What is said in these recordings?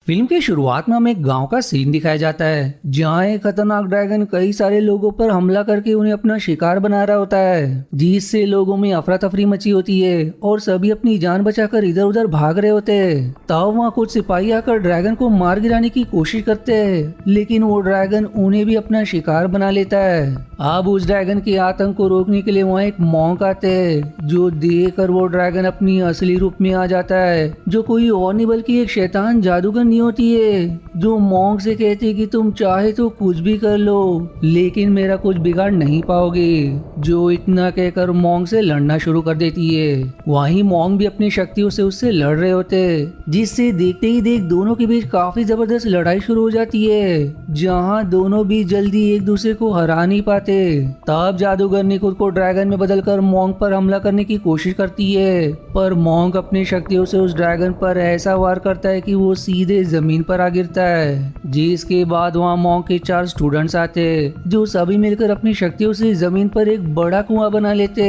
Film की शुरुआत में हमें एक गांव का सीन दिखाया जाता है जहां एक खतरनाक ड्रैगन कई सारे लोगों पर हमला करके उन्हें अपना शिकार बना रहा होता है, जिससे लोगों में अफरा तफरी मची होती है और सभी अपनी जान बचाकर इधर उधर भाग रहे होते हैं। तब वहां कुछ सिपाही आकर ड्रैगन को मार गिराने की कोशिश करते हैं, लेकिन वो ड्रैगन उन्हें भी अपना शिकार बना लेता है। अब उस ड्रैगन के आतंक को रोकने के लिए वहाँ एक मॉन्क आते हैं, जो देख कर वो ड्रैगन अपनी असली रूप में आ जाता है, जो कोई और नहीं बल्कि एक शैतान जादूगर नहीं होती है, जो मॉन्क से कहती है कि तुम चाहे तो कुछ भी कर लो लेकिन मेरा कुछ बिगाड़ नहीं पाओगे। जो इतना कहकर मॉन्क से लड़ना शुरू कर देती है। वहीं मॉन्क भी अपनी शक्तियों से उससे लड़ रहे होते, जिससे देखते ही देख दोनों के बीच काफी जबरदस्त लड़ाई शुरू हो जाती है, जहाँ दोनों भी जल्दी एक दूसरे को हरा नहीं पाते। तब जादूगर ने खुद को ड्रैगन में बदलकर मॉन्क पर हमला करने की कोशिश करती है, पर मॉन्क अपनी शक्तियों से उस ड्रैगन पर ऐसा वार करता है कि वो सीधे जमीन पर आ गिरता है। जिसके बाद वहाँ मॉन्क के 4 स्टूडेंट्स आते, जो सभी मिलकर अपनी शक्तियों से जमीन पर एक बड़ा कुआं बना लेते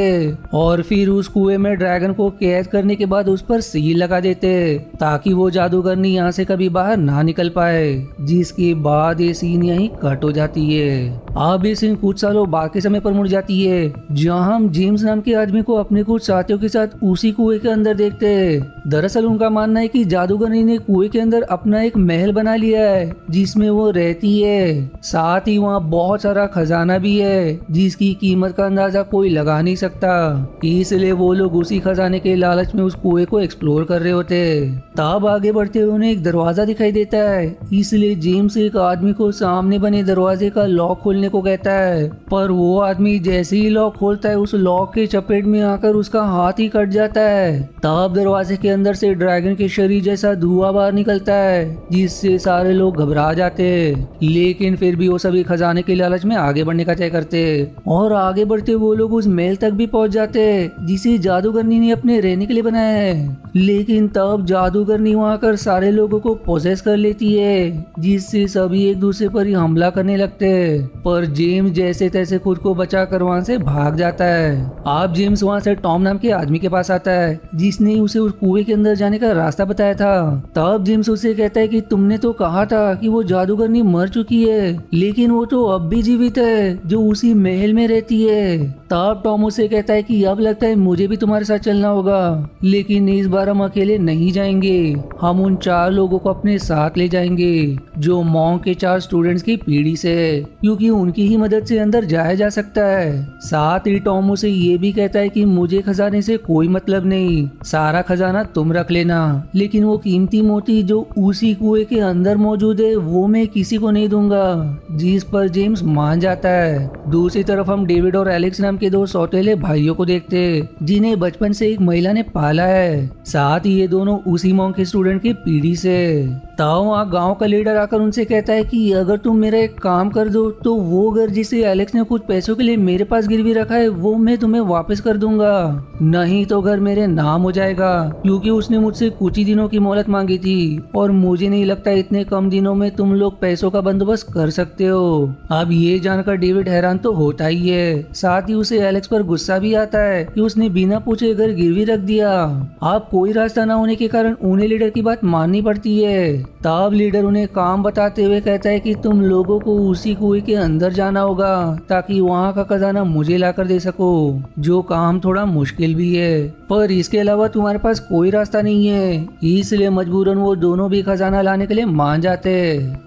और फिर उस कुएं में ड्रैगन को कैद करने के बाद उस पर सील लगा देते, ताकि वो जादूगरनी यहाँ से कभी बाहर ना निकल पाए। जिसके बाद ये सीन यहीं कट हो जाती है। अब ये सीन कुछ सालों बाद के समय पर मुड़ जाती है, जहाँ हम जेम्स नाम के आदमी को अपने कुछ साथियों के साथ उसी कुएं के अंदर देखते हैं। दरअसल उनका मानना है कि जादूगरनी ने कुएं के अंदर अपना एक महल बना लिया है, जिसमें वो रहती है। साथ ही वहाँ बहुत सारा खजाना भी है, जिसकी कीमत का अंदाजा कोई लगा नहीं सकता। इसलिए वो लोग उसी खजाने के लालच में उस कुएं को एक्सप्लोर कर रहे होते। तब आगे बढ़ते हुए उन्हें एक दरवाजा दिखाई देता है, इसलिए जेम्स एक आदमी को सामने बने दरवाजे का लॉक खोलने को कहता है, पर वो आदमी जैसे ही लॉक खोलता है उस लॉक के चपेट में आकर उसका हाथ ही कट जाता है। तब दरवाजे के अंदर से ड्रैगन के शरीर जैसा धुआं बाहर निकलता है, जिससे सारे लोग घबरा जाते, लेकिन फिर भी वो सभी खजाने के लालच में आगे बढ़ने का तय करते और आगे बढ़ते वो लोग उस महल तक भी पहुंच जाते जिसे जादूगरनी ने अपने रहने के लिए बनाया है। लेकिन तब जादूगरनी वहां कर सारे लोगों को पोसेस कर लेती है, जिससे सभी एक दूसरे पर ही हमला करने लगते, पर जेम्स जैसे तैसे खुद को बचा कर वहां से भाग जाता है। अब जेम्स वहां से टॉम नाम के आदमी के पास आता है, जिसने उसे उस कुएं के अंदर जाने का रास्ता बताया था। तब जेम्स उसे कहता है कि तुमने तो कहा था कि वो जादूगरनी मर चुकी है, लेकिन वो तो अब भी जीवित है, जो उसी महल में रहती है। तब टॉम उसे कहता है कि अब लगता है मुझे भी तुम्हारे साथ चलना होगा, लेकिन इस बार हम अकेले नहीं जाएंगे, हम उन 4 लोगों को अपने साथ ले जाएंगे, जो मॉन्क के 4 स्टूडेंट्स की पीढ़ी से, क्योंकि उनकी ही मदद से अंदर जाया जा सकता है। साथ ही टॉम उसे ये भी कहता है कि मुझे खजाने से कोई मतलब नहीं, सारा खजाना तुम रख लेना, लेकिन वो कीमती मोती जो उसी कुएं के अंदर मौजूद है वो मैं किसी को नहीं दूंगा। जिस पर जेम्स मान जाता है। दूसरी तरफ हम डेविड और एलेक्स नाम के 2 सौतेले भाइयों को देखते, जिन्हें बचपन से एक महिला ने पाला है। साथ ही ये दोनों उसी मॉन्क के स्टूडेंट की पीढ़ी से। तब वहाँ गांव का लीडर आकर उनसे कहता है कि अगर तुम मेरा एक काम कर दो तो वो घर जिसे एलेक्स ने कुछ पैसों के लिए मेरे पास गिरवी रखा है वो मैं तुम्हें वापस कर दूंगा, नहीं तो घर मेरे नाम हो जाएगा, क्योंकि उसने मुझसे कुछ ही दिनों की मोहलत मांगी थी और मुझे नहीं लगता इतने कम दिनों में तुम लोग पैसों का बंदोबस्त कर सकते हो। अब ये जानकर डेविड हैरान तो होता ही है, साथ ही उसे एलेक्स पर गुस्सा भी आता है कि उसने बिना पूछे घर गिरवी रख दिया। अब कोई रास्ता न होने के कारण उन्हें लीडर की बात माननी पड़ती है। तब लीडर उन्हें काम बताते हुए कहता है कि तुम लोगों को उसी कुएं के अंदर जाना होगा ताकि वहाँ का खजाना मुझे लाकर दे सको, जो काम थोड़ा मुश्किल भी है, पर इसके अलावा तुम्हारे पास कोई रास्ता नहीं है। इसलिए मजबूरन वो दोनों भी खजाना लाने के लिए मान जाते।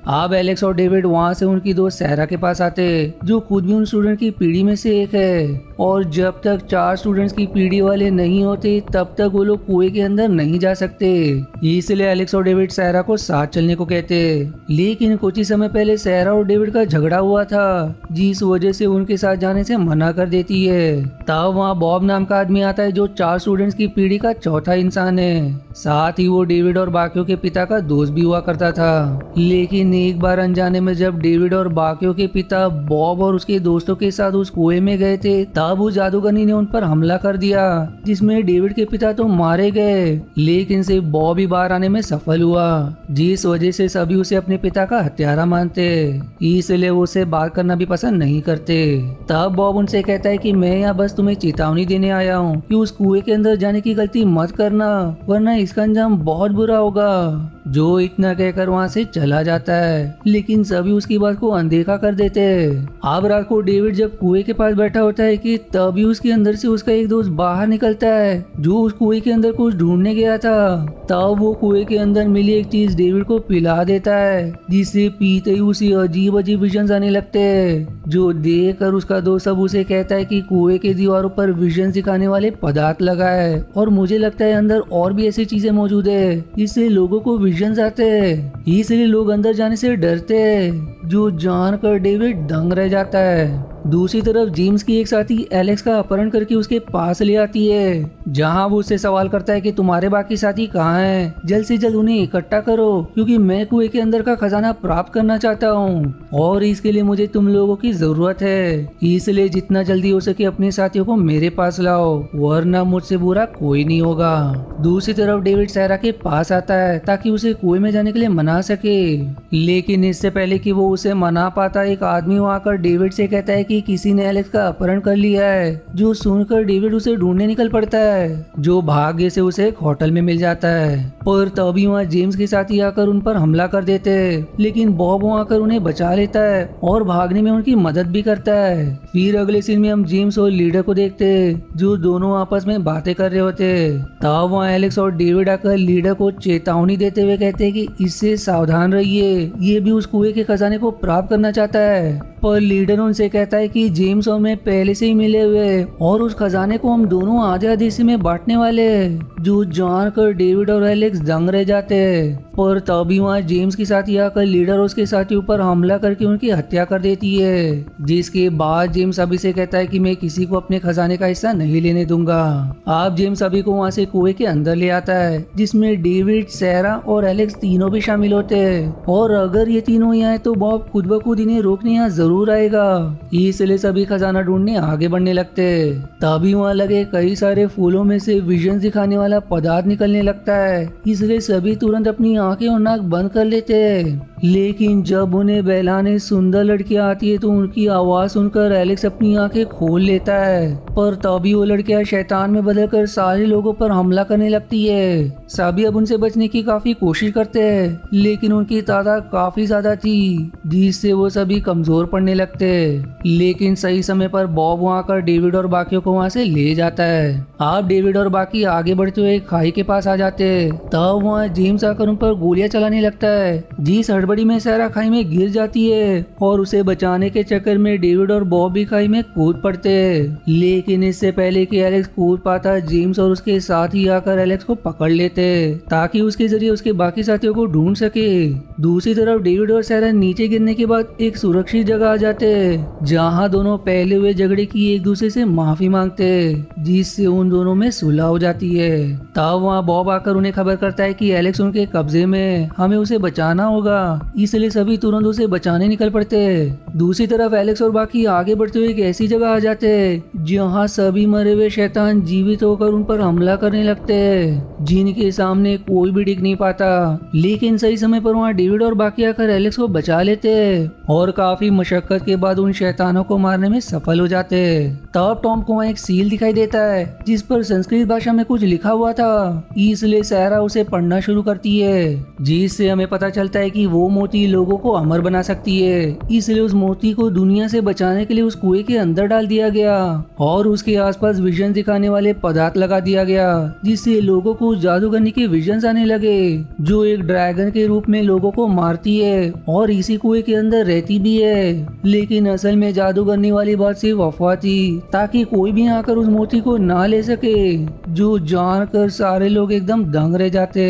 अब एलेक्स और डेविड वहाँ से उनकी दोस्त सहरा के पास आते, जो खुद भी उन स्टूडेंट की पीढ़ी में से एक है, और जब तक 4 स्टूडेंट्स की पीढ़ी वाले नहीं होते तब तक वो लोग कुएं के अंदर नहीं जा सकते। इसलिए एलेक्स और डेविड सहरा को साथ चलने को कहते, लेकिन कुछ ही समय पहले सहरा और डेविड का झगड़ा हुआ था, जिस वजह से उनके साथ जाने से मना कर देती है। तब वहाँ बॉब नाम का आदमी आता है, जो 4 स्टूडेंट्स की पीढ़ी का चौथा इंसान है। साथ ही वो डेविड और बाकियों के पिता का दोस्त भी हुआ करता था, लेकिन एक बार अनजाने में जब डेविड और बाकियों के पिता बॉब और उसके दोस्तों के साथ उस कुएं में गए थे, तब उस जादूगरनी ने उन पर हमला कर दिया, जिसमें डेविड के पिता तो मारे गए, लेकिन सिर्फ बॉब ही बाहर आने में सफल हुआ, जिस वजह से सभी उसे अपने पिता का हत्यारा मानते, इसलिए वो उसे बात करना भी पसंद नहीं करते। तब बॉब उनसे कहता है कि मैं यहाँ बस तुम्हें चेतावनी देने आया हूँ कि उस कुएं के अंदर जाने की गलती मत करना, वरना इसका अंजाम बहुत बुरा होगा। जो इतना कहकर वहाँ से चला जाता है, लेकिन सभी उसकी बात को अनदेखा कर देते हैं। अब रात को डेविड जब कुएं के पास बैठा होता है कि तभी उसके अंदर से उसका एक दोस्त बाहर निकलता है जो उस कुएं के अंदर कुछ ढूंढने गया था। तब वो कुएं के अंदर मिली एक चीज डेविड को पिला देता है, जिसे पीते ही उसे अजीब अजीब विजन आने लगते हैं, जो देख कर उसका दोस्त अब उसे कहता है कि कुएं के दीवारों पर विजन दिखाने वाले पदार्थ लगा है और मुझे लगता है अंदर और भी ऐसी चीजें मौजूद है जिससे लोगों को विजन आते हैं, इसलिए लोग अंदर जाने से डरते हैं, जो जानकर डेविड दंग रह जाता है। दूसरी तरफ जेम्स की एक साथी एलेक्स का अपहरण करके उसके पास ले आती है, जहां वो उससे सवाल करता है कि तुम्हारे बाकी साथी कहाँ हैं, जल्द से जल्द उन्हें इकट्ठा करो क्योंकि मैं कुएं के अंदर का खजाना प्राप्त करना चाहता हूँ और इसके लिए मुझे तुम लोगों की जरूरत है, इसलिए जितना जल्दी हो सके अपने साथियों को मेरे पास लाओ, वरना मुझसे बुरा कोई नहीं होगा। दूसरी तरफ डेविड सैरा के पास आता है ताकि उसे कुएं में जाने के लिए मना सके, लेकिन इससे पहले कि वो उसे मना पाता एक आदमी वहां आकर डेविड से कहता है कि किसी ने एलेक्स का अपहरण कर लिया है, जो सुनकर डेविड उसे ढूंढने निकल पड़ता है, जो भाग्य से उसे एक होटल में मिल जाता है। पर तभी वहाँ जेम्स के साथी आकर उन पर हमला कर देते हैं, लेकिन बॉब वहाँ आकर उन्हें बचा लेता है और भागने में उनकी मदद भी करता है। फिर अगले सीन में हम जेम्स और लीडर को देखते हैं, जो दोनों आपस में बातें कर रहे होते हैं। तब वहाँ एलेक्स और डेविड आकर लीडर को चेतावनी देते हुए कहते हैं कि इससे सावधान रहिए, ये भी उस कुएं के खजाने को प्राप्त करना चाहता है। पर लीडर उनसे कहता है कि जेम्स और मैं पहले से ही मिले हुए और उस खजाने को हम दोनों आधे आधे हिस्से में बांटने वाले हैं, जो जानकर डेविड और एलेक्स दंग रह जाते हैं। पर तभी वहाँ जेम्स के साथी आकर लीडर और उसके साथी ऊपर हमला करके उनकी हत्या कर देती है, जिसके बाद जेम्स अभी से कहता है कि मैं किसी को अपने खजाने का हिस्सा नहीं लेने दूंगा। अब जेम्स अभी को वहाँ से कुएं के अंदर ले आता है, जिसमें डेविड, सैरा और एलेक्स तीनों भी शामिल होते हैं, और अगर ये तीनों ही आए तो बॉब खुद ब खुद इन्हें रोकने यहाँ जरूर आएगा, इसलिए सभी खजाना ढूंढने आगे बढ़ने लगते। तभी वहाँ लगे कई सारे फूलों में से विजन दिखाने वाला पदार्थ निकलने लगता है, इसलिए सभी तुरंत अपनी आंखें और नाक बंद कर लेते हैं। लेकिन जब उन्हें बहलाने सुंदर लड़कियां आती है तो उनकी आवाज सुनकर एलेक्स अपनी आंखें खोल लेता है, पर तभी वो लड़कियां शैतान में बदलकर सारे लोगों पर हमला करने लगती है। सभी अब उनसे बचने की काफी कोशिश करते हैं, लेकिन उनकी तादाद काफी ज्यादा थी, जिससे वो सभी कमजोर पड़ने लगते। लेकिन सही समय पर बॉब वहाँ आकर डेविड और बाकियों को वहाँ से ले जाता है। अब डेविड और बाकी आगे बढ़ते हुए खाई के पास आ जाते। तब वहाँ जेम्स आकर उन पर गोलियां चलाने लगता है, जिस हड़बड़ी में सैरा खाई में गिर जाती है और उसे बचाने के चक्कर में डेविड और बॉब भी खाई में कूद पड़ते हैं। लेकिन इससे पहले कि एलेक्स कूद पाता, जेम्स और उसके साथी आकर एलेक्स को पकड़ लेते ताकि उसके जरिए उसके बाकी साथियों को ढूंढ सके। दूसरी तरफ डेविड और सैरा नीचे गिरने के बाद एक सुरक्षित जगह आ जाते, जहां दोनों पहले हुए झगड़े की एक दूसरे से माफी मांगते, जिससे उन दोनों में सुलह हो जाती है। तब वहाँ बॉब आकर उन्हें खबर करता है कि एलेक्स उनके कब्जे में, हमें उसे बचाना होगा, इसलिए सभी तुरंत उसे बचाने निकल पड़ते। दूसरी तरफ एलेक्स और बाकी आगे बढ़ते हुए एक ऐसी जगह आ जाते जहाँ सभी मरे हुए शैतान जीवित होकर उन पर हमला करने लगते, जिनके सामने कोई भी टिक नहीं पाता। लेकिन सही समय पर वहाँ डेविड और बाकी आकर एलेक्स को बचा लेते और काफी मशक्कत के बाद उन शैतानों को मारने में सफल हो जाते। तब टॉम को वहाँ एक सील दिखाई देता है जिस पर संस्कृत भाषा में कुछ लिखा हुआ था, इसलिए सैरा उसे पढ़ना शुरू करती है, जिससे हमें पता चलता है कि वो मोती लोगों को अमर बना सकती है। इसलिए उस मोती को दुनिया से बचाने के लिए उस कुएं के अंदर डाल दिया गया और उसके आसपास विजन दिखाने वाले पदार्थ लगा दिया गया, जिससे लोगों को जादूगरनी के विजन आने लगे, जो एक ड्रैगन के रूप में लोगों को मारती है और इसी कुएं के अंदर रहती भी है। लेकिन असल में जादूगरनी वाली बात सिर्फ अफवाह थी, ताकि कोई भी आकर उस मोती को ना ले सके, जो जानकर सारे लोग एकदम दंग रह जाते।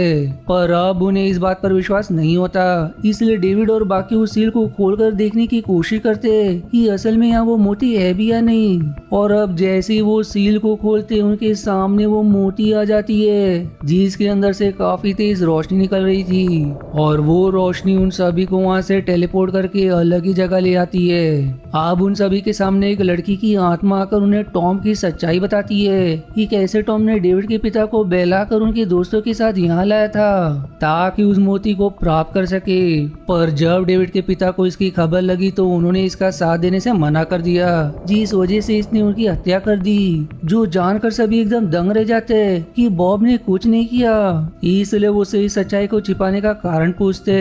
पर अब उन्हें इस बात पर विश्वास नहीं होता, इसलिए डेविड और बाकी उस सील को खोलकर देखने की कोशिश करते कि असल में यहाँ वो मोती है भी या नहीं। और अब जैसे ही वो सील को खोलते उनके सामने वो मोती आ जाती है, जिसके अंदर से काफी तेज रोशनी निकल रही थी और वो रोशनी उन सभी को वहाँ से टेलीपोर्ट करके अलग ही जगह ले आती है। अब उन सभी के सामने एक लड़की की आत्मा आकर उन्हें टॉम की सच्चाई बताती है कि कैसे टॉम ने डेविड के पिता को बहलाकर उनके दोस्तों के साथ यहाँ लाया था ताकि उस मोती को प्राप्त कर सके। पर जब डेविड के पिता को इसकी खबर लगी तो उन्होंने इसका साथ देने से मना कर दिया, जिस वजह से इसने उनकी हत्या कर दी, जो जानकर सभी एकदम दंग रह जाते कि बॉब ने कुछ नहीं किया किया। इसलिए वो उसे इस सच्चाई को छिपाने का कारण पूछते,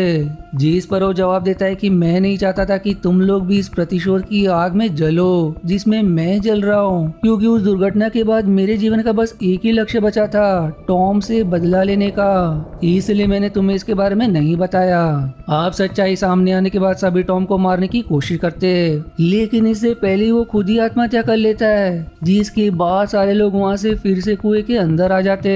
जिस पर वो जवाब देता है कि मैं नहीं चाहता था कि तुम लोग भी इस प्रतिशोध की आग में जलो जिसमें मैं जल रहा हूँ, क्योंकि उस दुर्घटना के बाद मेरे जीवन का बस एक ही लक्ष्य बचा था, टॉम से बदला लेने का। इसलिए मैंने तुम्हें इसके बारे में नहीं बताया। अब सच्चाई सामने आने के बाद सभी टॉम को मारने की कोशिश करते, लेकिन इससे पहले वो खुद ही आत्महत्या कर लेता है, जिसके बाद सारे लोग वहाँ से फिर से कुएं के अंदर आ जाते।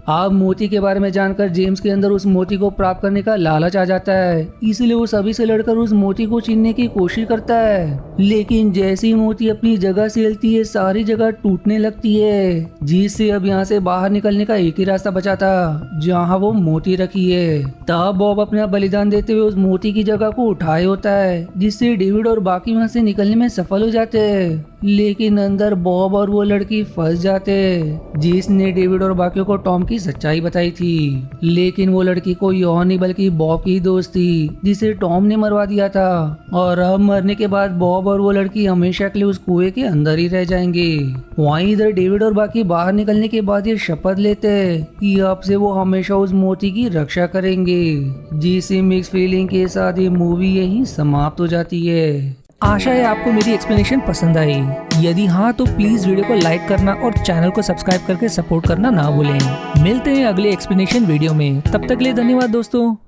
अब मोती के बारे में जानकर जेम्स के अंदर उस मोती को प्राप्त करने का लालच आ जाता है, इसलिए वो सभी से लड़कर उस मोती को छीनने की कोशिश करता है। लेकिन जैसे ही मोती अपनी जगह से हिलती है, सारी जगह टूटने लगती है, जिससे अब यहाँ से बाहर निकलने का एक ही रास्ता बचा था, जहाँ वो मोती रखी है। तब बॉब अपना बलिदान देते हुए उस मोती की जगह को उठाए होता है, जिससे डेविड और बाकी वहाँ से निकलने में सफल हो जाते हैं। लेकिन अंदर बॉब और वो लड़की फंस जाते, जिसने डेविड और बाकियों को टॉम की सच्चाई बताई थी। लेकिन वो लड़की कोई और नहीं बल्कि बॉब की दोस्त थी, जिसे टॉम ने मरवा दिया था। और अब मरने के बाद बॉब और वो लड़की हमेशा के लिए उस कुएं के अंदर ही रह जाएंगे। वहीं इधर डेविड और बाकी बाहर निकलने के बाद ये शपथ लेते कि अब से वो हमेशा उस मोती की रक्षा करेंगे। जिस मिक्स फीलिंग के साथ ये मूवी यहीं समाप्त हो जाती है। आशा है आपको मेरी एक्सप्लेनेशन पसंद आई। यदि हाँ तो प्लीज वीडियो को लाइक करना और चैनल को सब्सक्राइब करके सपोर्ट करना ना भूलें। मिलते हैं अगले एक्सप्लेनेशन वीडियो में, तब तक के लिए धन्यवाद दोस्तों।